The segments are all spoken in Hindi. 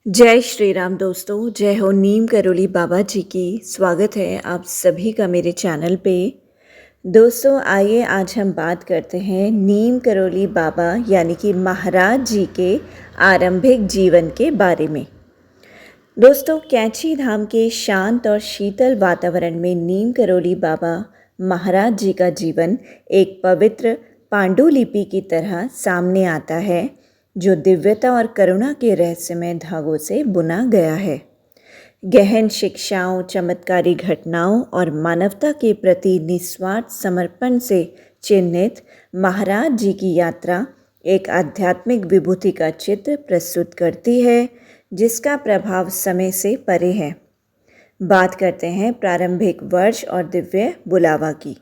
जय श्री राम दोस्तों, जय हो नीम करोली बाबा जी की। स्वागत है आप सभी का मेरे चैनल पे। दोस्तों आइए आज हम बात करते हैं नीम करोली बाबा यानी कि महाराज जी के आरंभिक जीवन के बारे में। दोस्तों कैंची धाम के शांत और शीतल वातावरण में नीम करोली बाबा महाराज जी का जीवन एक पवित्र पांडुलिपि की तरह सामने आता है, जो दिव्यता और करुणा के रहस्यमय धागों से बुना गया है। गहन शिक्षाओं, चमत्कारी घटनाओं और मानवता के प्रति निस्वार्थ समर्पण से चिन्हित महाराज जी की यात्रा एक आध्यात्मिक विभूति का चित्र प्रस्तुत करती है, जिसका प्रभाव समय से परे है। बात करते हैं प्रारंभिक वर्ष और दिव्य बुलावा की।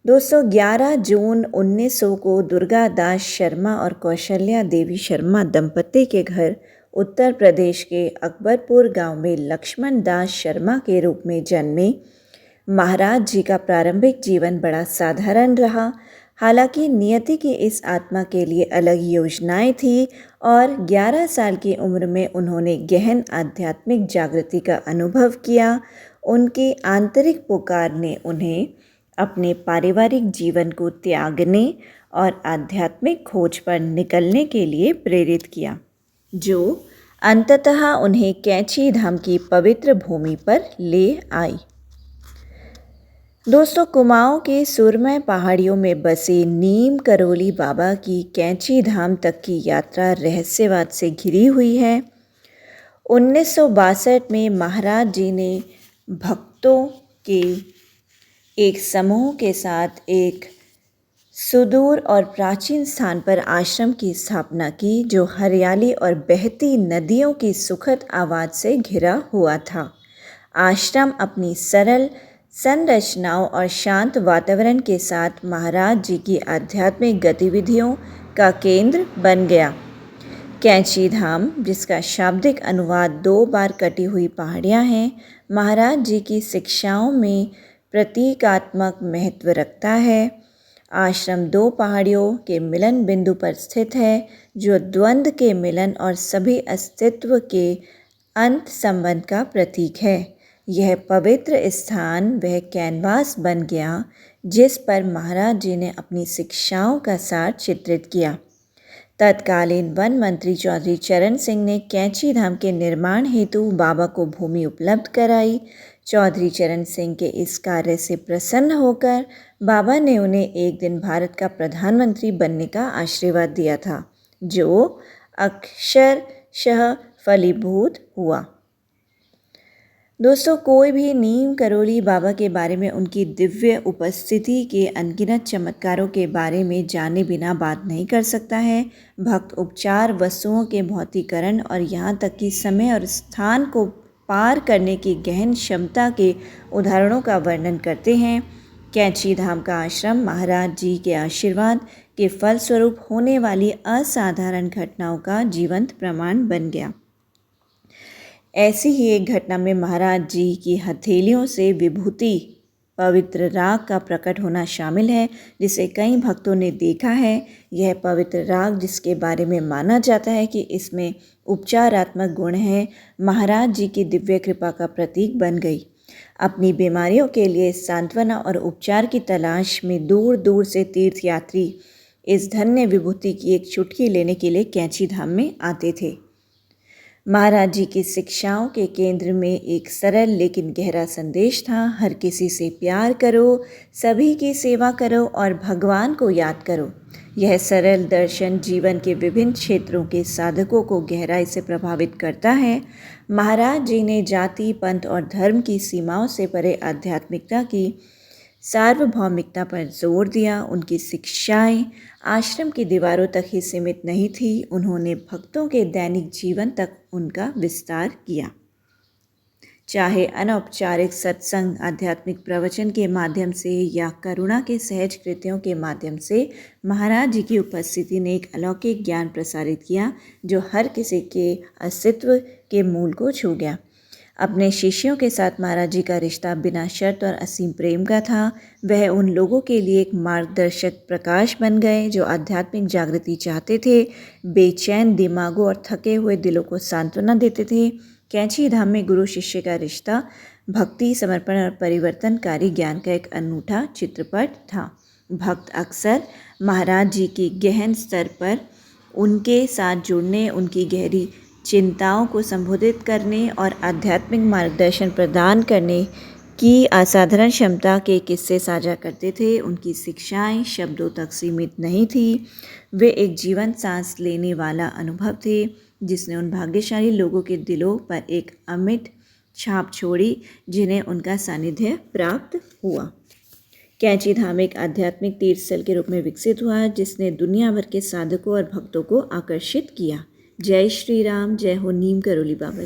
दोस्तों 11 जून 1900 को दुर्गा दास शर्मा और कौशल्या देवी शर्मा दंपति के घर उत्तर प्रदेश के अकबरपुर गांव में लक्ष्मण दास शर्मा के रूप में जन्मे महाराज जी का प्रारंभिक जीवन बड़ा साधारण रहा। हालांकि नियति की इस आत्मा के लिए अलग योजनाएं थी और 11 साल की उम्र में उन्होंने गहन आध्यात्मिक जागृति का अनुभव किया। उनकी आंतरिक पुकार ने उन्हें अपने पारिवारिक जीवन को त्यागने और आध्यात्मिक खोज पर निकलने के लिए प्रेरित किया, जो अंततः उन्हें कैंची धाम की पवित्र भूमि पर ले आई। दोस्तों कुमाऊं के सुरमय पहाड़ियों में बसे नीम करोली बाबा की कैंची धाम तक की यात्रा रहस्यवाद से घिरी हुई है। 1962 में महाराज जी ने भक्तों के एक समूह के साथ एक सुदूर और प्राचीन स्थान पर आश्रम की स्थापना की, जो हरियाली और बहती नदियों की सुखद आवाज़ से घिरा हुआ था। आश्रम अपनी सरल संरचनाओं और शांत वातावरण के साथ महाराज जी की आध्यात्मिक गतिविधियों का केंद्र बन गया। कैंची धाम, जिसका शाब्दिक अनुवाद 2 बार कटी हुई पहाड़ियाँ हैं, महाराज जी की शिक्षाओं में प्रतीकात्मक महत्व रखता है। आश्रम 2 पहाड़ियों के मिलन बिंदु पर स्थित है, जो द्वंद्व के मिलन और सभी अस्तित्व के अंत संबंध का प्रतीक है। यह पवित्र स्थान वह कैनवास बन गया जिस पर महाराज जी ने अपनी शिक्षाओं का सार चित्रित किया। तत्कालीन वन मंत्री चौधरी चरण सिंह ने कैंची धाम के निर्माण हेतु बाबा को भूमि उपलब्ध कराई। चौधरी चरण सिंह के इस कार्य से प्रसन्न होकर बाबा ने उन्हें एक दिन भारत का प्रधानमंत्री बनने का आशीर्वाद दिया था, जो अक्षरशः फलीभूत हुआ। दोस्तों कोई भी नीम करोली बाबा के बारे में, उनकी दिव्य उपस्थिति के अनगिनत चमत्कारों के बारे में जाने बिना बात नहीं कर सकता है। भक्त उपचार, वस्तुओं के भौतिकीकरण और यहाँ तक कि समय और स्थान को पार करने की गहन क्षमता के उदाहरणों का वर्णन करते हैं। कैंची धाम का आश्रम महाराज जी के आशीर्वाद के फलस्वरूप होने वाली असाधारण घटनाओं का जीवंत प्रमाण बन गया। ऐसी ही एक घटना में महाराज जी की हथेलियों से विभूति पवित्र राग का प्रकट होना शामिल है, जिसे कई भक्तों ने देखा है। यह पवित्र राग, जिसके बारे में माना जाता है कि इसमें उपचारात्मक गुण हैं, महाराज जी की दिव्य कृपा का प्रतीक बन गई। अपनी बीमारियों के लिए सांत्वना और उपचार की तलाश में दूर दूर से तीर्थयात्री इस धन्य विभूति की एक चुटकी लेने के लिए कैंची धाम में आते थे। महाराज जी की शिक्षाओं के केंद्र में एक सरल लेकिन गहरा संदेश था। हर किसी से प्यार करो, सभी की सेवा करो और भगवान को याद करो। यह सरल दर्शन जीवन के विभिन्न क्षेत्रों के साधकों को गहराई से प्रभावित करता है। महाराज जी ने जाति, पंथ और धर्म की सीमाओं से परे आध्यात्मिकता की सार्वभौमिकता पर जोर दिया। उनकी शिक्षाएं आश्रम की दीवारों तक ही सीमित नहीं थी, उन्होंने भक्तों के दैनिक जीवन तक उनका विस्तार किया। चाहे अनौपचारिक सत्संग, आध्यात्मिक प्रवचन के माध्यम से या करुणा के सहज कृत्यों के माध्यम से, महाराज जी की उपस्थिति ने एक अलौकिक ज्ञान प्रसारित किया, जो हर किसी के अस्तित्व के मूल को छू गया। अपने शिष्यों के साथ महाराज जी का रिश्ता बिना शर्त और असीम प्रेम का था। वह उन लोगों के लिए एक मार्गदर्शक प्रकाश बन गए जो आध्यात्मिक जागृति चाहते थे, बेचैन दिमागों और थके हुए दिलों को सांत्वना देते थे। कैंची धाम में गुरु शिष्य का रिश्ता भक्ति, समर्पण और परिवर्तनकारी ज्ञान का एक अनूठा चित्रपट था। भक्त अक्सर महाराज जी की गहन स्तर पर उनके साथ जुड़ने, उनकी गहरी चिंताओं को संबोधित करने और आध्यात्मिक मार्गदर्शन प्रदान करने की असाधारण क्षमता के किस्से साझा करते थे। उनकी शिक्षाएं शब्दों तक सीमित नहीं थी, वे एक जीवन सांस लेने वाला अनुभव थे जिसने उन भाग्यशाली लोगों के दिलों पर एक अमिट छाप छोड़ी जिन्हें उनका सानिध्य प्राप्त हुआ। कैंची धाम एक आध्यात्मिक तीर्थस्थल के रूप में विकसित हुआ जिसने दुनिया भर के साधकों और भक्तों को आकर्षित किया। जय श्री राम, जय हो नीम करोली बाबा।